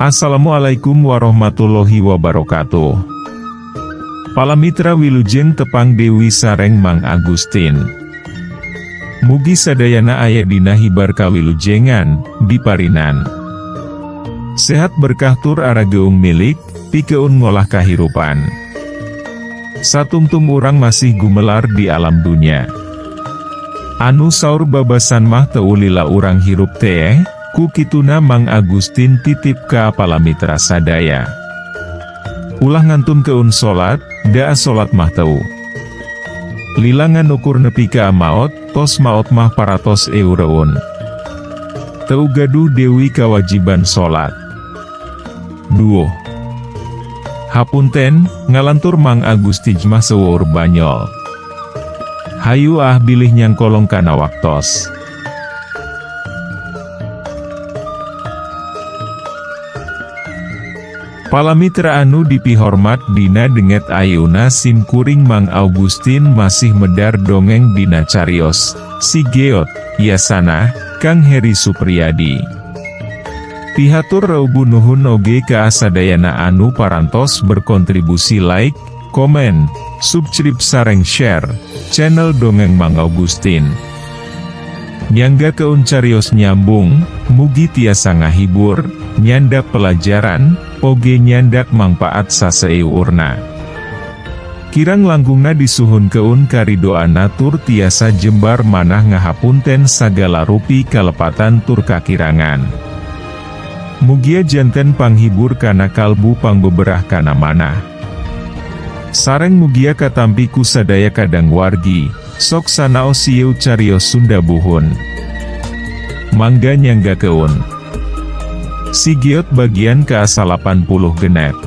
Assalamualaikum warahmatullahi wabarakatuh. Palamitra wilujeng tepang Dewi sareng Mang Agustin. Mugi sadayana aya dina hibar kawilujengan, diparinan. Sehat berkah tur arageung milik, pikeun ngolah kahirupan. Satumtum urang masih gumelar di alam dunia. Anu saur babasan mah teu lila urang hirup teh, ku kituna Mang Agustin titip ka palamitra sadaya. Ulah ngantun keun solat, daa solat mah teu. Lilangan ukur nepi ka maot, tos maot mah paratos eureun. Teu gaduh dewi kawajiban solat. Duoh. Hapunten, ngalantur Mang Agustin mah seueur banyol. Hayu bilih nyangkolong kana waktos. Palamitra anu dipihormat dina denget ayeuna simkuring Mang Agustin masih medar dongeng dina carios, si Geot, Yasana, Kang Heri Supriyadi. Pihatur raubu nuhun oge ka asadayana anu parantos berkontribusi like, komen, subscribe sareng share, channel Dongeng Mang Agustin. Nyangga keun carios nyambung, mugi tiasa ngahibur, nyandak pelajaran, oge nyandak mangpaat saseurna. Kirang langgungna disuhun keun karidoana tur tiasa jembar manah ngahapunten sagala rupi kalepatan tur kakirangan. Mugia janten panghibur kana kalbu pangbeberah kana manah. Sareng mugia katampi ku sadaya kadang wargi, sok sanaos sieu carios Sunda buhun. Mangga nyangga keun. Si Geot bagian ke-80 genep.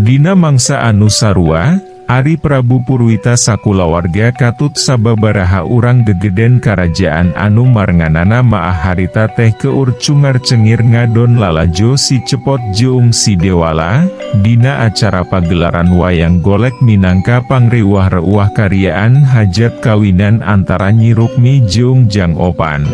Dina mangsa anu sarua, Ari Prabu Purwita sakulawarga katut sababaraha urang gegeden karajaan anu marenganana maah harita teh keur cungar cengir ngadon lalajo si cepot jeung si Dewala, dina acara pagelaran wayang golek minangka pangreuwah-reuwah karyaan hajat kawinan antara Nyi Rukmi jeung Jang Opan.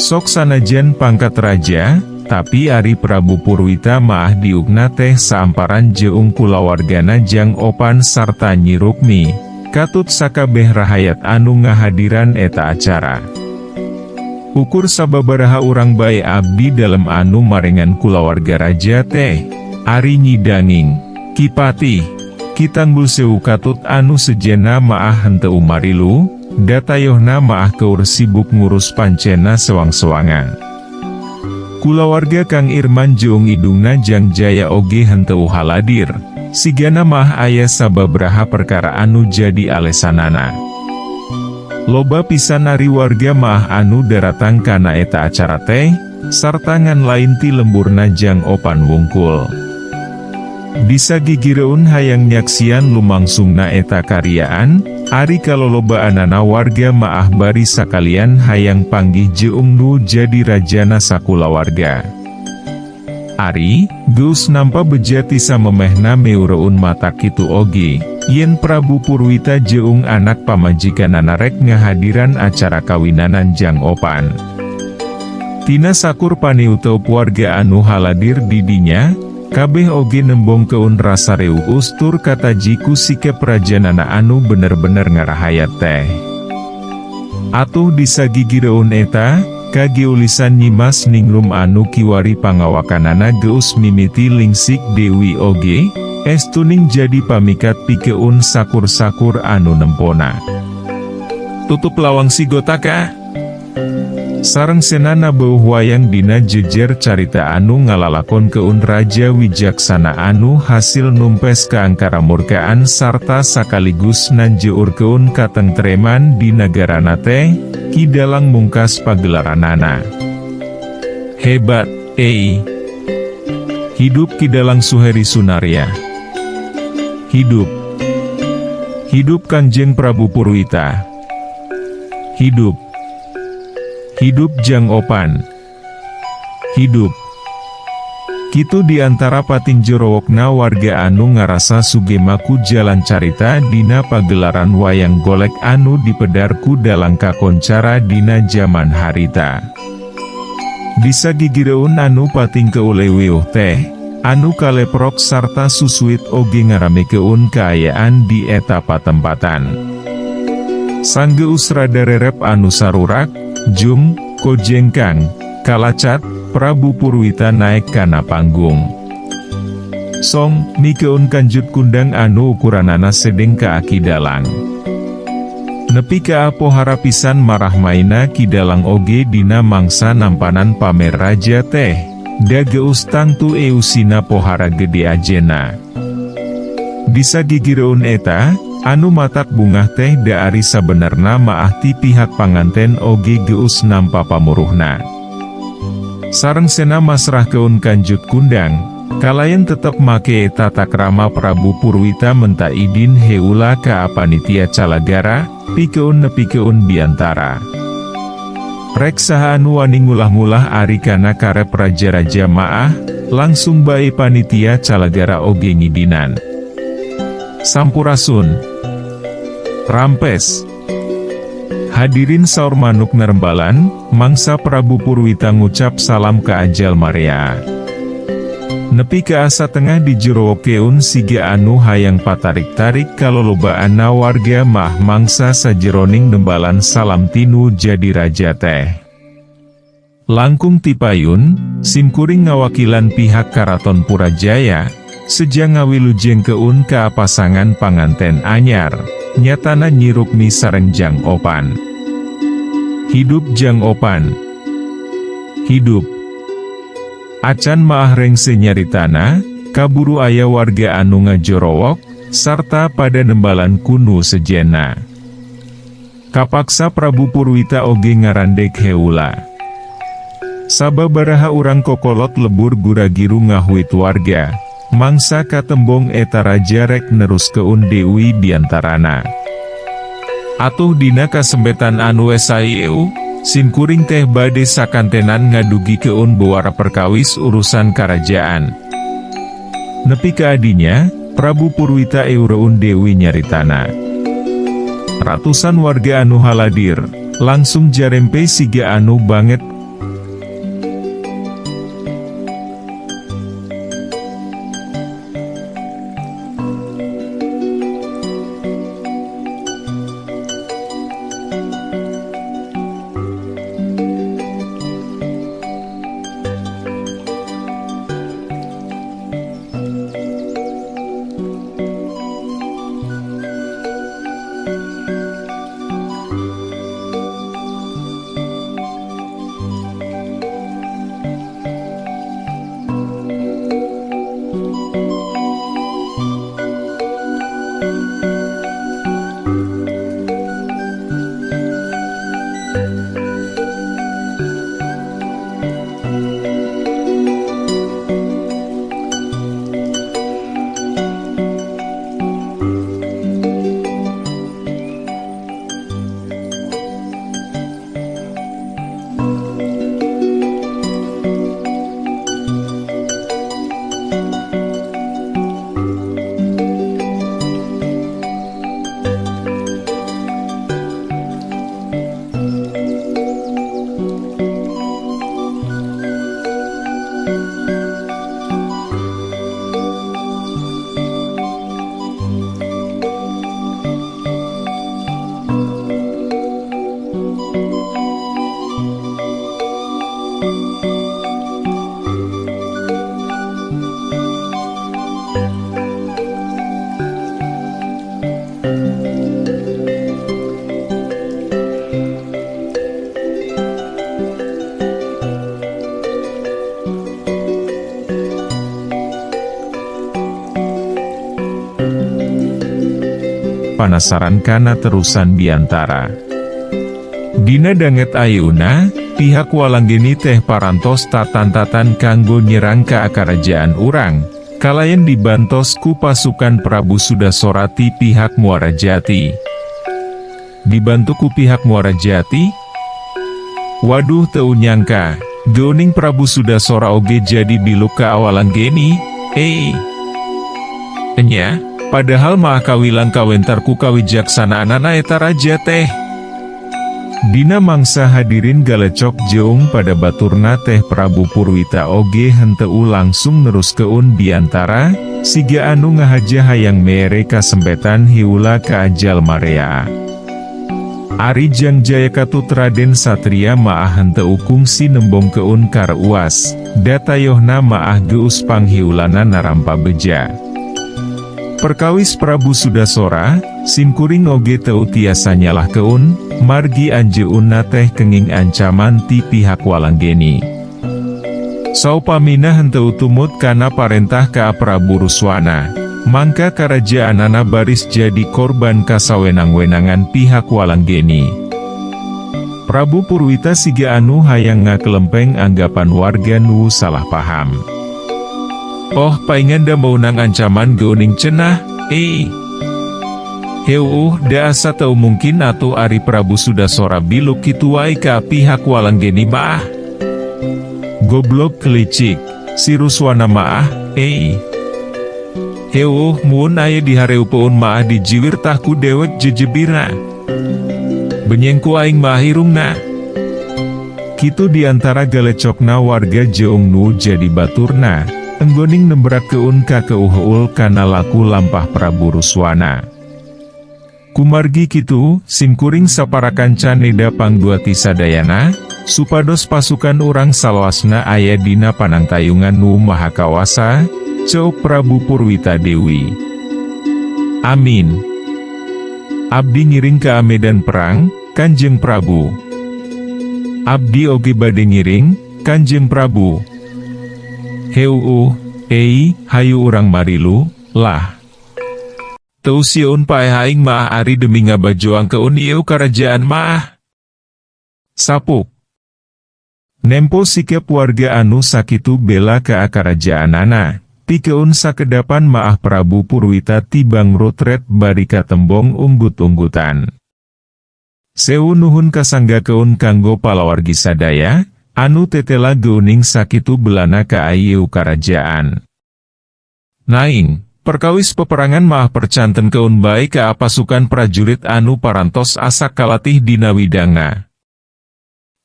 Sok sanajan pangkat raja, tapi Ari Prabu Purwita maah diugna teh saamparan jeung kulawargana Jang Opan sarta Nyi Rukmi, katut sakabeh rahayat anu ngahadiran eta acara. Ukur sababaraha urang bae abdi dalem anu marengan kulawarga raja teh, Ari Nyidanging, Kipati, Kitanggul Sewu katut anu sejena maah henteu marilu, datayohna maah keur sibuk ngurus pancena sewang-sewangan. Kulawarga Kang Irman jeung idungna Jang Jaya oge henteu haladir, sigana mah aya sababraha perkara anu jadi alesanana. Loba pisan ari warga mah anu daratang kana eta acara teh, sarta ngan lain ti lemburna Jang Opan wungkul. Bisa gigireun hayang nyaksian lumangsungna eta karyaan, ari kalolobaanana warga maah bari sakalian hayang panggih jeung nu jadi rajana sakulawarga. Ari, geus nampa bejati samemehna meureun mata kitu oge, yen Prabu Purwita jeung anak pamajikanana rek ngahadiran acara kawinanan Jang Opan. Tina sakur paniutup warga anu haladir di dinya, kabeh oge nembong keun rasa reueus tur kataji ku sikep rajanana anu bener-bener ngarahayat teh. Atuh disagigireun eta, kagiulisan nyimas ninglum anu kiwari pangawakanana geus mimiti lingsik Dewi oge, estuning jadi pamikat pikeun sakur-sakur anu nempona. Tutup lawang sigotaka. Sareng senana beuh wayang dina jejer carita anu ngalalakon keun Raja Wijaksana anu hasil numpes keangkaramurkaan sarta sakaligus nanjeurkeun katentreman di nagarana teh, kidalang mungkas pagelaranana. Hebat, Hidup Kidalang Suheri Sunaria. Hidup. Hidup Kanjeng Prabu Purwita. Hidup. Hidup Jang Opan. Hidup. Kitu diantara patinjorowokna warga anu ngarasa sugemaku jalan carita dina pagelaran wayang golek anu dipedarku dalang kakoncara dina zaman harita. Disagigireun anu pating keuleweuh teh, anu kaleprok sarta susuit oge ngaramekeun kaayaan di eta patempatan. Sanggeus radarerep anu sarurak, jung, kojengkang, kalacat, Prabu Purwita naek kana panggung. Song, mikeun kanjut kundang anu ukuranana sedeng ka Kidalang. Nepi ka pohara pisan marah maina Kidalang oge dina mangsa nampanan pamer raja teh, da geus tangtu eusina pohara gede ajena. Disagigireun eta, anu matak bungah teh da ari sabenerna maah ti pihak panganten oge geus nampa pamuruhna. Sareng sena masrahkeun kanjut kundang, kalayan tetep make tata krama Prabu Purwita menta idin heula ka panitia calagara, pikeun nepikeun biantara. Rek saha anu wani ngulah-ngulah ari kana karep raja-raja maah, langsung bae panitia calagara oge ngidinan. Sampurasun. Rampes. Hadirin saur manuk nerembalan, mangsa Prabu Purwita ngucap salam ka ajal Maria. Nepi ke asa tengah dijerowokeun siga anu hayang patarik-tarik kalolobaanna warga mah mangsa sajeroning nembalan salam tinu jadi raja teh. Langkung tipayun, simkuring ngawakilan pihak Karaton Purajaya, sejang ngawilujeng keun ka pasangan panganten anyar, nyatana Nyi Rukmi sareng Jang Opan. Hidup Jang Opan. Hidup. Acan maah rengse nyaritana, kaburu aya warga anu ngajorowok, sarta pada nembalan kuno sejena. Kapaksa Prabu Purwita oge ngarandek heula. Sababaraha urang kokolot lebur guragiru ngahuit warga, mangsa katembong eta raja rek nerus keun Dewi diantarana. Atuh dina kasembetan anu esaieu, simkuring teh bade sakantenan ngadugi keun bewara perkawis urusan karajaan. Nepi ka adinya, Prabu Purwita eureun Dewi nyaritana. Ratusan warga anu haladir, langsung jarempe siga anu banget. panasaran kana terusan biantara. Dina danget ayeuna, pihak Walanggeni teh parantos tatan-tatan kanggo nyerang ka kerajaan urang, kalayan dibantos ku pasukan Prabu Sudasora ti pihak Muara Jati. Dibantu ku pihak Muara Jati? Waduh teu nyangka, geuning Prabu Sudasora oge jadi biluk ka Walanggeni, Enya, padahal mah kawilang kawentar ku kawijaksanaan eta raja teh. Dina mangsa hadirin galecok jeung pada baturna teh Prabu Purwita oge henteu langsung neruskeun biantara, siga anu ngahaja hayang mere kasempetan hiula ka ajal marea. Ari Jangjaya katut Raden Satria maah henteu kungsi nembong keun kar uas, datayohna maah geus panghiulana narampa beja. Perkawis Prabu Sudasora, simkuring oge teu tiasa nyalah keun, margi anjeunna teh kenging ancaman ti pihak Walanggeni. Saupamina henteu tumut kana parentah ka Prabu Ruswana, mangka karajaanana baris jadi korban kasawenang-wenangan pihak Walanggeni. Prabu Purwita siga anu hayang ngakelempeng anggapan warga nu salah paham. Oh paingan da meunang ancaman geuning cenah, da asa teu mungkin atuh ari Prabu Sudasora biluk kitu wae ka pihak Walanggeni maah. Goblok kelicik, si Ruswana maah, mun aya di hareupeun maah dijiwir tah ku dewek jejebirna. Benyengku aing mah hirungna. Kitu diantara galecokna warga jeung nu jadi baturna, enggoning nembrak keun ka keuheul kana laku lampah Prabu Ruswana. Kumargi kitu, simkuring saparakan caneda pangduati sadayana, supados pasukan urang salawasna aya dina panangtayungan nu mahakawasa, ceuk Prabu Purwita Dewi. Amin. Abdi ngiring ka medan perang, Kanjeng Prabu. Abdi oge bade ngiring, Kanjeng Prabu. Hayu urang marilu, lah. Teu sieun pae aing mah ari demi ngabajoang keun ieu karajaan mah. Sapuk. Nempo sikep warga anu sakitu bela ka karajaanana, pikeun sakedapan maah Prabu Purwita tibang rotret bari katembong unggut-unggutan. Sewu nuhun kasanggakeun kanggo palawargi sadaya, anu tetela geuning sakitu belana ka ieu karajaan. Naing, perkawis peperangan maah percanten keun bae ka pasukan prajurit anu parantos asak kalatih dina widangna.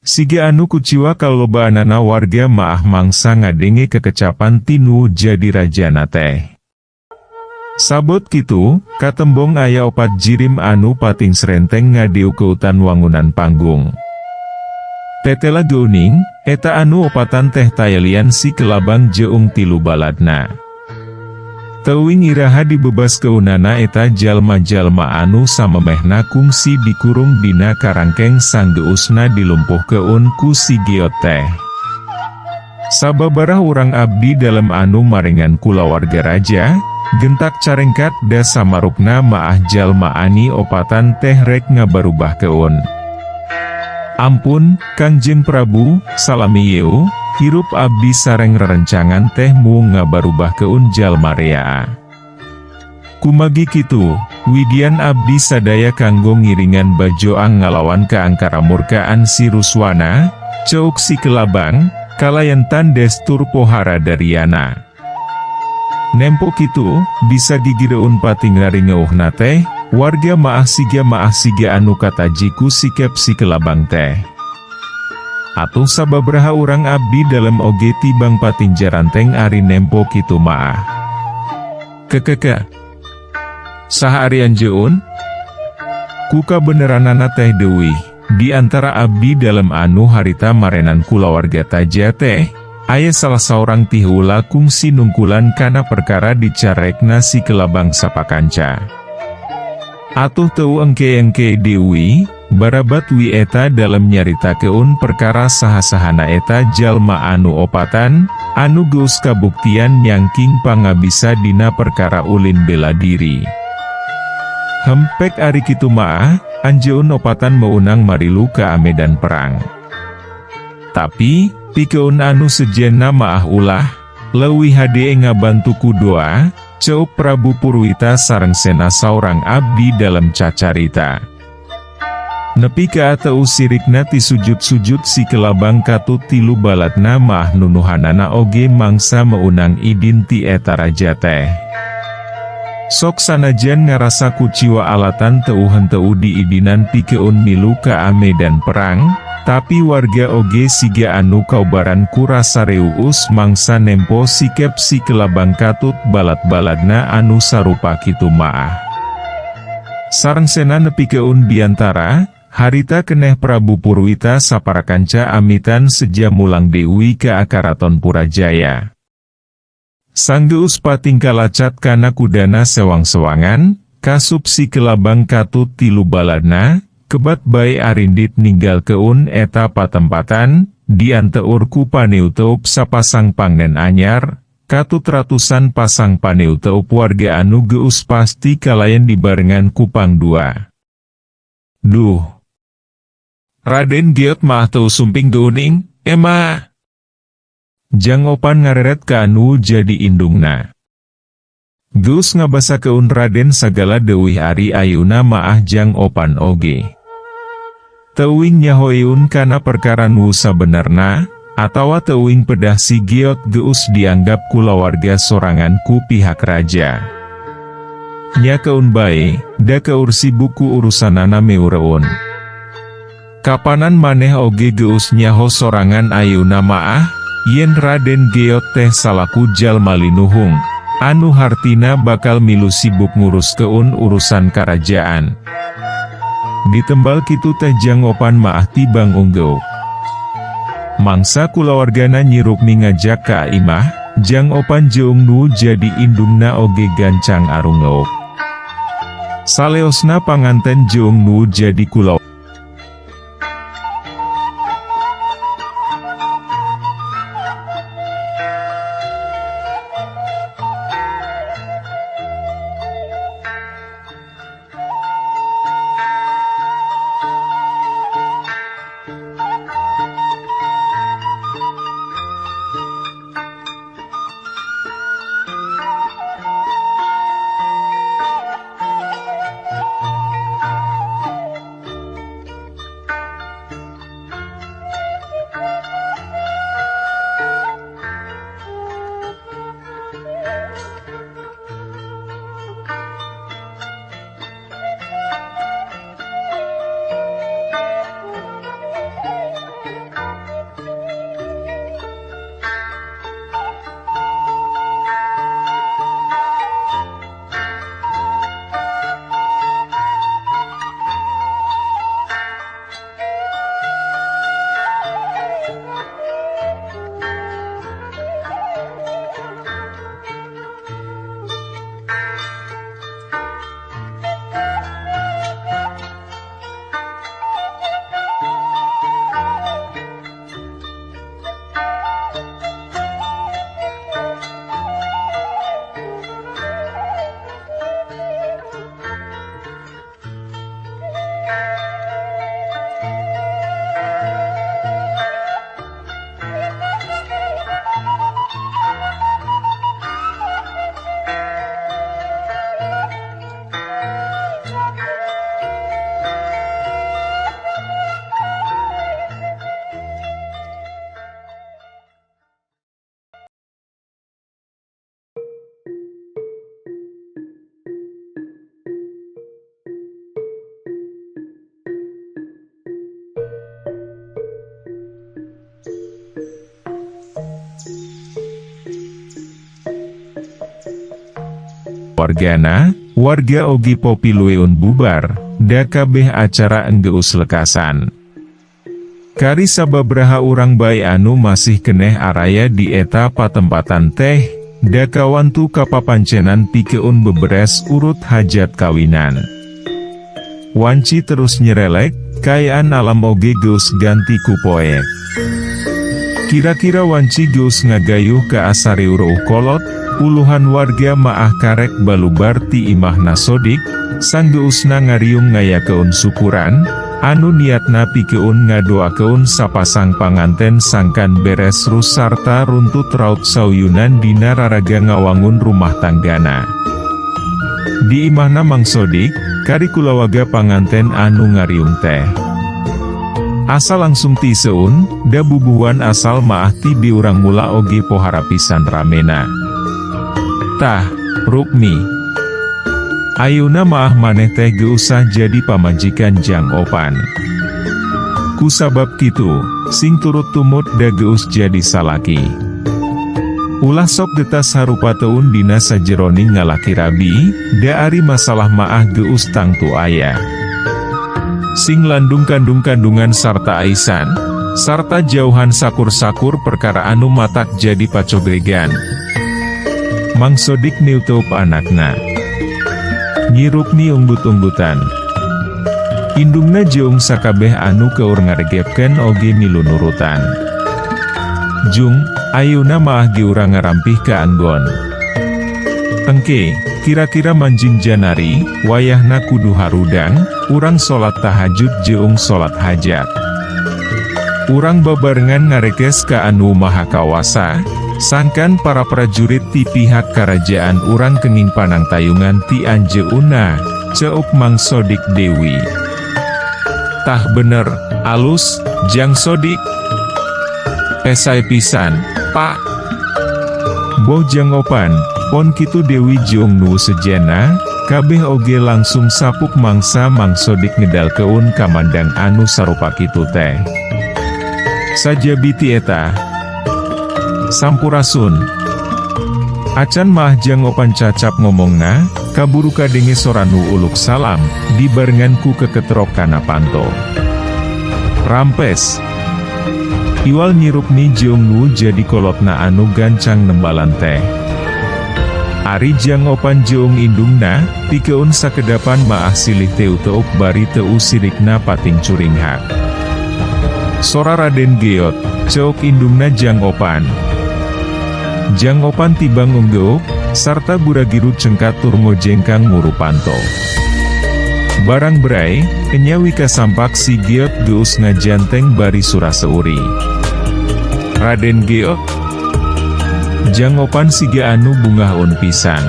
Siga anu kuciwa kalobaanana warga maah mangsa ngadenge kekecapan tinu jadi rajana teh. Sabot kitu, katembong aya opat jirim anu pating srenteng ngadiu keutan wangunan panggung. Tetela geuning, eta anu opatan teh tayalian si kelabang jeung tilu baladna. Teuing iraha dibebas keunana eta jalma-jalma anu samemehna kungsi dikurung dina karangkeng sanggeusna dilumpuh keun ku si Giot teh. Sababarah urang abdi dalam anu marengan kulawarga raja, gentak carengkat da samarukna maah jalma ani opatan teh rek ngabarubah keun. Ampun, Kangjeng Prabu, salami yeu, hirup abdi sareng rerencangan teh mu ngabarubah keun jalma rea. Kumagi kitu, widian abdi sadaya kanggo ngiringan bajoang ngalawan kaangkara murkaan si Ruswana, ceuk si kelabang, kalayantan destur pohara dariana. Nempo kitu, bisa gigireun pating ngaringeuhna teh, warga maah siga anu katajiku sikep si kelabang teh. Atuh sababraha urang abdi dalam oge tibang patinjaran teng ari nempo kitu maah. Kekeke. Saha ari anjeun? Kuka beneranana teh deuwih, di antara abdi dalam anu harita marenan kulawarga taja teh, aya salah seorang tihula kungsi nungkulan kana perkara dicarekna si kelabang sapakanca. Atuh teu engke-engke deui, barabat wi eta dalam nyarita keun perkara saha-sahana eta jalma anu opatan, anu geus kabuktian nyangking pangabisa dina perkara ulin bela diri. Hempek ari kitu maah, anjeun opatan meunang marilu ka medan perang. Tapi, pikeun anu sejenna maah ulah, leuwih hade ngabantu ku doa, ceup Prabu Purwita sareng sena saurang abdi dalam cacarita. Nepi ka ateu sirikna ti sujud-sujud si kelabang katut tilu balatna maah nunuhanana oge mangsa meunang idin ti eta raja teh. Sok sanajan ngarasa kuciwa alatan teu henteu diidinan pikeun milu ka medan perang, tapi warga oge siga anu kaubaran ku rasa reueus mangsa nempo sikep si kelabang katut balat-balatna anu sarupa kitu maah. Sareng sena nepi keun biantara, harita keneh Prabu Purwita saparakanca amitan seja mulang deui ke Karaton Purajaya. Sanggeus patingkah lacat kana kudana sewang-sewangan, kasup si kelabang katut tilu baladna, kebat bae arindit ninggal keun eta patempatan, dianteur ku paneutup sapasang pangnen anyar, katut ratusan pasang paneutup warga anu geus pasti kalayan dibarengan kupang dua. Duh! Raden Giot mah teu sumping geuning, emah. Jang Opan ngareret ka anu jadi indungna. Geus ngabasa keun Raden sagala deuwih ari ayeuna maah Jang Opan oge. Teuing nyahoeun kana perkara nu sabenerna, atawa teuing pedah si Giot geus dianggap kulawarga sorangan ku pihak raja. Nya keun bae, da keur sibuk urusanana meureun. Kapanan maneh oge geus nyaho sorangan ayeuna maah, yen Raden Giot teh salaku jalma linuhung, anu hartina bakal milu sibuk ngurus keun urusan karajaan. Ditembal kitu teh Jang Opan maah tibang unggeuh. Mangsa kulawargana nyirukmi ngajak ka imah, Jang Opan jeung nu jadi indungna oge gancang arungeuk. Saleosna panganten jeung nu jadi kulawarga. Warga ogi popi lueun bubar, da kabeh acara enggeus lekasan. Kari sababraha urang bae anu masih keneh araya di eta patempatan teh, da kawantu kapapancenan pikeun beberes urut hajat kawinan. Wanci terus nyerelek, kayaan alam oge geus ganti ku poek. Kira-kira wanci geus ngagayuh ka asariuruh kolot, puluhan warga maah karek balubar ti imahna Sodik, sanggeusna ngariung ngayakeun syukuran, anu niatna pikeun ngadoakeun sapasang panganten sangkan beres rus sarta runtut raut sauyunan dina raraga ngawangun rumah tanggana. Di imahna Mang Sodik, kari kulawaga panganten anu ngariung teh. Asal langsung ti seun, da bubuhan asal maah ti diurang mula oge pohara pisan ramena. Tah, Rukmi. Ayeuna maah maneh teh geusah jadi pamajikan Jang Opan. Kusabab kitu, sing turut tumut da geus jadi salaki. Ulah sok getas harupa teun dina sajeroning ngalaki rabi, da ari masalah maah geus tangtu aya. Sing landung kandung-kandungan sarta aisan, sarta jauhan sakur-sakur perkara anu matak jadi pacogregan. Mang Sodik niutup anakna. Nyi Rukmi unggut-unggutan. Indungna jeung sakabeh anu keur ngaregepkeun oge milu nurutan. Jung, ayeuna maah ge urang ngarampih ka anggon. Engke, kira-kira manjing janari, wayahna kudu harudang, urang salat tahajud jeung salat hajat. Urang babarengan ngareges ka anu maha kawasa, sangkan para prajurit ti pihak karajaan urang kenging panang tayungan ti anjeunna, ceuk Mang Sodik Dewi. Tah bener, alus, Jang Sodik. Esai pisan, Pak. Boh Jang Opan, pon kitu Dewi jeung nu sejena, kabeh oge langsung sapuk mangsa Mang Sodik ngedalkeun kamandang anu sarupa kitu teh. Sajabiti eta sampurasun. Acan mah Jang Opan cacap ngomongna, kaburu kadenge soranu uluk salam, dibarengan ku keketrok kana panto. Rampes. Iwal Nyi Rukmi jeung nu jadi kolotna anu gancang nembalan teh. Ari Jang Opan jeung indungna, pikeun sakedapan maah silih teu teuk bari teu sirikna pating curing hak. Sora Raden Geot, ceuk indungna Jang Opan. Jang Opan tibang unggeuk, sarta buragiru cengkat tur ngojengkang nguru panto. Barang berai, enyawi kasampak si Geot geus ngajanteng bari surah seuri. Raden Geot. Jang Opan siga anu bungaun pisan.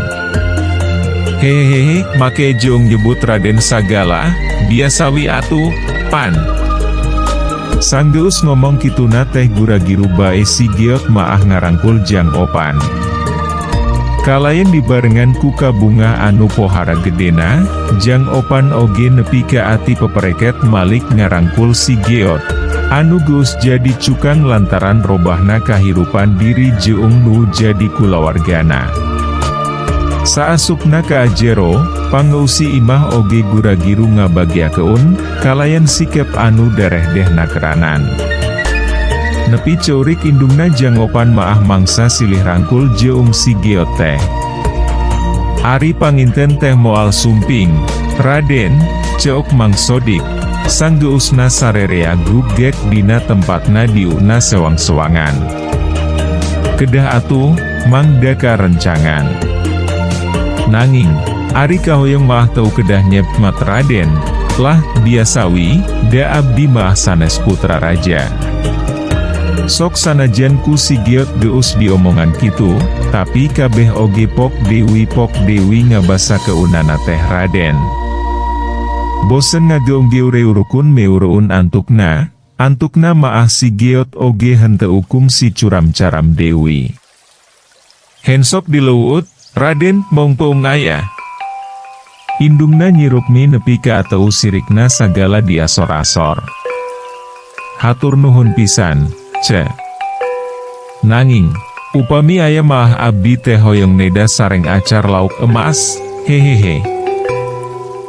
Hehehe, make jeung nyebut Raden sagala, biasawi atuh, Pan. Sanggeus ngomong kituna teh guragiru bae si Geot maah ngarangkul Jang Opan. Kalayan dibarengan ku kabunga anu pohara gedena, Jang Opan oge nepi ka ati pepereket malik ngarangkul si Geot, anu geus jadi cukang lantaran robahna kahirupan diri jeung nu jadi kulawargana. Saasupna ka ajero, pangeusi imah oge guragiru ngabagyakeun, kalayan sikep anu darehdehna keranan. Nepi ceurik indungna Jang Opan maah mangsa silih rangkul jeung si Geot teh. Ari panginten teh moal sumping, Raden, ceuk Mang Sodik, sanggeusna sarerea grugek dina tempatna diuna sewang-sewangan. Kedah atuh, Mang Daka rencangan. Nanging, ari kahoyong maah teu kedah nyepmat Raden, lah biasawi, da abdi maah sanes putra raja. Sok sanajan ku si Geot geus diomongan kitu, tapi kabeh oge pok dewi ngabasa keunana teh Raden. Bosen ngageung-geure urukun meureun antukna maah si Geot oge henteu ukum si curam-caram Dewi. Hensop dileuut, Raden mongpoung aya. Indungna Nyi Rukmi nepi ka ateu sirikna sagala diasor-asor. Hatur nuhun pisan, ce. Nanging, upami aya mah abdi teh hoyong neda sareng acar lauk emas, hehehe.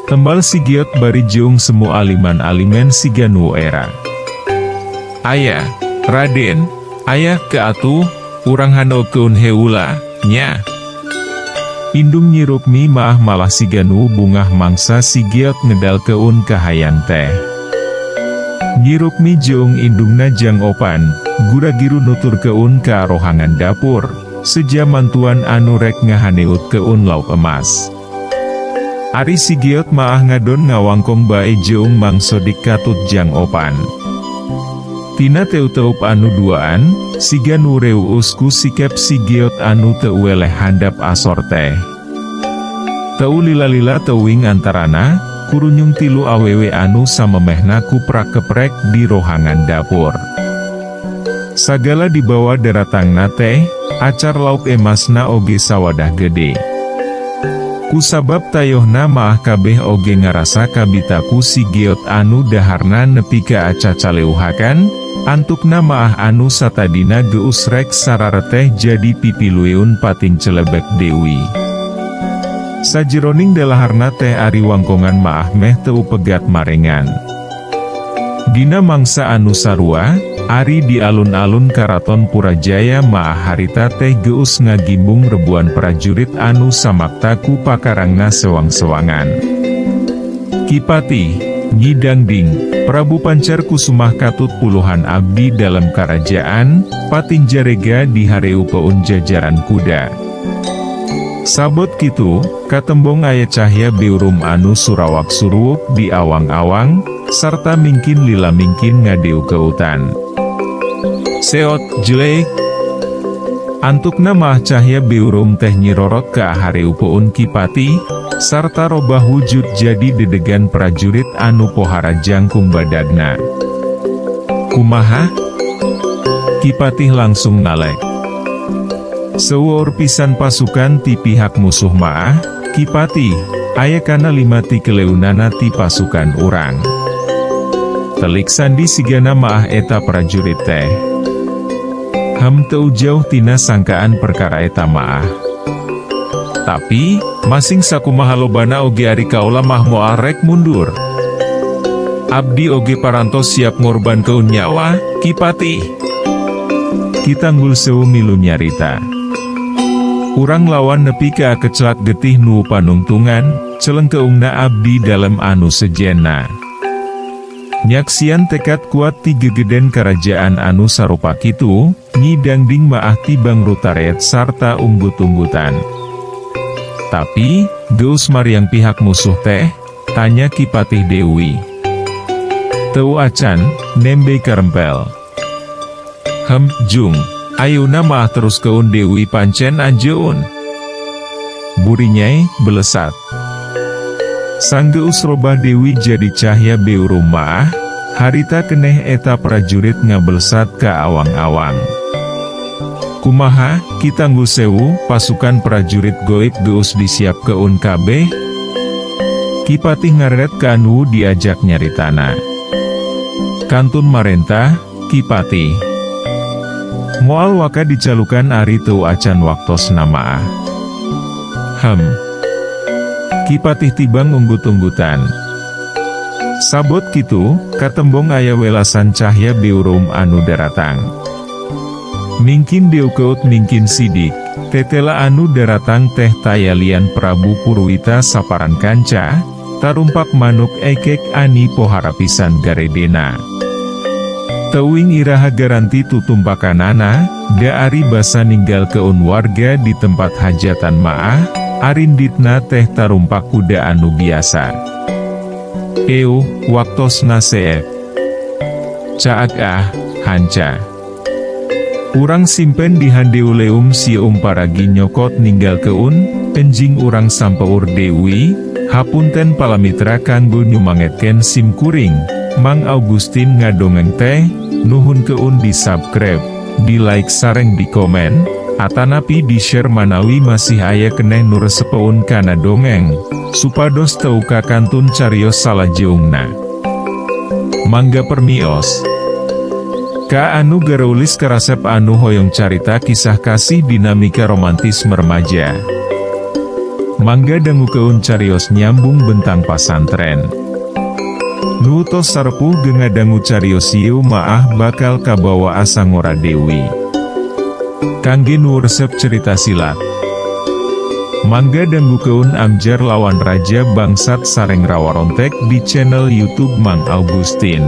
Tembal si Geot bari jeung semu aliman-alimen si Ganu era. Aya, Raden, aya ke atuh, urang hanokeun heula, nya. Indung Nyi Rukmi maah malah si Ganu bungah mangsa si Geot ngedalkeun kahayang teh. Nyi Rukmi jeung indungna Jang Opan, guragiru nuturkeun ka rohangan dapur, sejamantuan anu rek ngahaneut keun lauk emas. Ari Sigeot maah ngadon ngawangkong bae jeung Mang Sodik katut jang opan. Tina teu-teup anu duaan, siga nu reueus ku sikep Sigeot anu teu weleh handap asor teh. Teu lila-lila teuing antarana, kurunyung tilu awewe anu samemehna kuprak-keprek di rohangan dapur. Sagala dibawa daratangna teh, acar lauk emasna oge sawadah gede. Kusabab tayohna maah kabeh oge ngarasa kabitaku Sigeot anu daharna nepi ka acacaleuhakan, antukna maah anu satadina geus rek sarareteh jadi pipilueun pating celebek Dewi. Sajeroning dalaharna teh ari wangkongan maah meh teu pegat marengan. Dina mangsa anu sarua, ari di alun-alun Karaton Purajaya maah harita teh geus ngagimbung rebuan prajurit anu samakta ku pakarangna sewang-sewangan. Kipati, Nyi Dangding, Prabu Pancarkusumah katut puluhan abdi dalam karajaan, patinjarega di hareu peun jajaran kuda. Sabot kitu, katembong aya cahya beurum anu surawak surup di awang-awang, sarta mingkin lila mingkin ngadeu keutan. Seot, jelek. Antukna mah cahya beurum teh nyirorot ka hareu peun Kipati, sarta robah wujud jadi dedegan prajurit anu pohara jangkung badagna. Kumaha? Kipatih langsung ngalek. Seueur pisan pasukan ti pihak musuh maah, Kipati, aya kana 5 ti keleunana ti pasukan urang. Telik sandi sigana maah eta prajurit teh. Teu jauh tina sangkaan perkara eta maah. Tapi, masing sakumaha lobana oge ari kaula mah moal rek mundur. Abdi oge parantos siap ngorban keun nyawa, Kipati. Kita ngul sewu milu nyarita. Urang lawan nepi ka kecelak getih nu panungtungan, celengkeungna abdi dalam anu sejenna. Nyaksian tekad kuat ti gegeden kerajaan anu sarupa kitu, Nyi Dangding maah tibang rutaret sarta unggut-unggutan. Tapi, geus mariang pihak musuh teh, tanya Kipatih Dewi. Teu acan, nembe karempel. Jung. Ayeuna mah terus keun Dewi pancen anjeun. Burinyai, belesat. Sanggeus robah Dewi jadi cahya beurum maah, harita keneh eta prajurit ngabelesat ka awang-awang. Kumaha, kita nggusewu, pasukan prajurit goib geus disiap keun kabeh. Kipatih ngaret ka anu diajak nyaritana. Kantun marentah, Kipatih. Moal waka dicalukan ari teu acan waktos namaah. Kipatih tibang unggut-unggutan. Sabot kitu, katembong aya welasan cahya beurum anu daratang. Mingkin deukeut mingkin sidik, tetela anu daratang teh tayalian Prabu Purwita saparan kanca, tarumpak manuk ekek ani pohara pisan garedena. Teuing iraha garanti tutumpakanana, da ari basa ninggal keun warga di tempat hajatan maah, arinditna teh tarumpak kuda anu biasa. Waktosna seep. Caag hanca. Urang simpen di handeuleum si paragi nyokot ninggal keun, enjing urang sampeur Dewi, hapunten palamitra kanggo nyumangetken sim kuring, Mang Augustin ngadongeng teh, nuhun keun di subscribe, di like sareng di komen, atanapi di share manawi masih aya keneh nu resepeun kana dongeng, supados teu kakantun carios salajeungna. Mangga permios. Ka anu gareulis karasep anu hoyong carita kisah kasih dinamika romantis mermaja. Mangga dangu keun carios nyambung bentang pasantren. Nutos sarpuh gengadangu carios ieu maah bakal kabawa asa ngora Dewi. Kangge nu resep cerita silat. Mangga dangu keun amjar lawan Raja Bangsat sareng rawarontek di channel YouTube Mang Augustin.